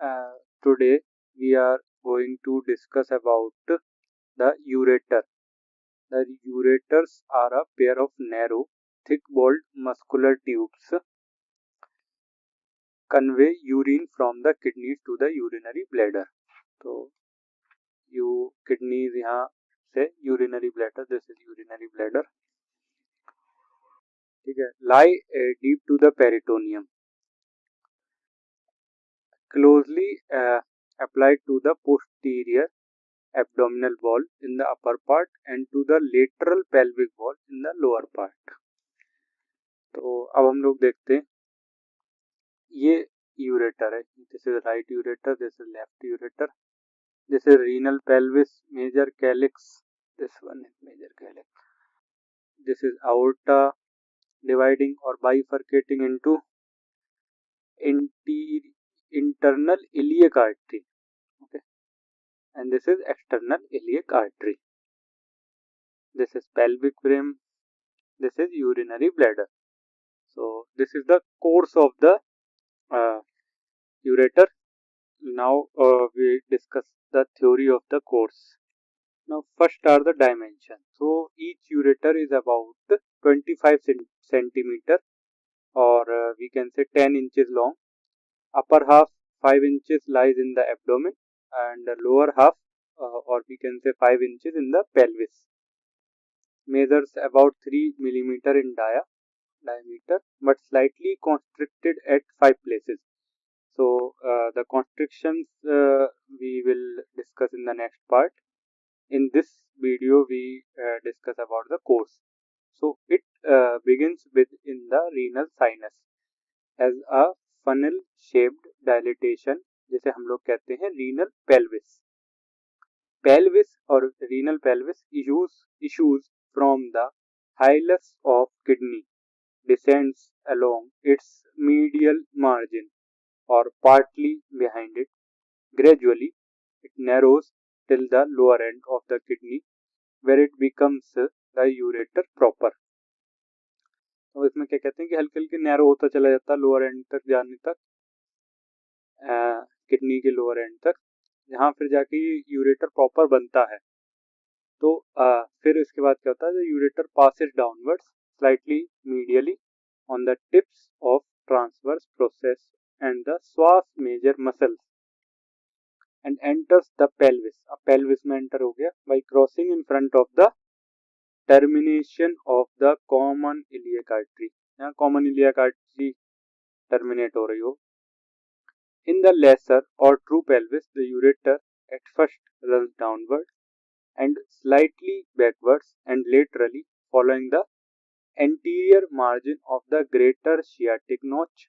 Today we are going to discuss about the ureter. The ureters are a pair of narrow, thick-walled muscular tubes convey urine from the kidneys to the urinary bladder. तो kidneys यहाँ से urinary bladder, this is urinary bladder. ठीक है, lie deep to the peritoneum, closely applied to the posterior abdominal wall in the upper part and to the lateral pelvic wall in the lower part. तो अब हम लोग देखते हैं ये ureter है. This is right ureter, this is left ureter, this is renal pelvis, major calyx, this one is major calyx, this is aorta dividing or bifurcating into internal iliac artery, okay, and this is external iliac artery. This is pelvic rim, this is urinary bladder. So this is the course of the ureter. Now we discuss the theory of the course. Now first are the dimensions. So each ureter is about 25 centimeter or we can say 10 inches long. Upper half 5 inches lies in the abdomen and the lower half or we can say 5 inches in the pelvis. Measures about 3 millimeter in diameter but slightly constricted at 5 places. So the constrictions we will discuss in the next part. In this video we discuss about the course. So it begins with in the renal sinus as a funnel shaped dilatation जिसे हम लोग कहते हैं renal pelvis. Pelvis or renal pelvis issues from the hilus of kidney, descends along its medial margin or partly behind it. Gradually, it narrows till the lower end of the kidney where it becomes the ureter proper. तो इसमें क्या कहते हैं कि हल्के हल्के narrow होता चला जाता है लोअर एंड तक जाने तक, किडनी के लोअर एंड तक, जहाँ फिर जाके यूरेटर प्रॉपर बनता है. तो फिर इसके बाद क्या होता है, ureter passes downwards slightly medially on the tips of transverse process and the psoas major muscles and enters the pelvis. अब pelvis में enter हो गया by crossing in front of the termination of the common iliac artery. यहाँ common iliac artery terminate हो रही हो. In the lesser or true pelvis, the ureter at first runs downward and slightly backwards and laterally following the anterior margin of the greater sciatic notch.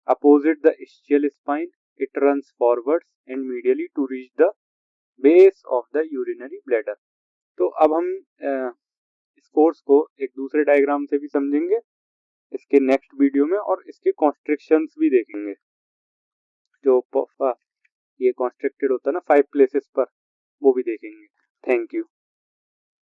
Opposite the ischial spine, it runs forwards and medially to reach the base of the urinary bladder. तो अब हम इस course को एक दूसरे diagram से भी समझेंगे इसके नेक्स्ट वीडियो में और इसके कॉन्स्ट्रिक्शंस भी देखेंगे. जो ये कॉन्स्ट्रिक्टेड होता है ना 5 प्लेसेस पर, वो भी देखेंगे. Thank you.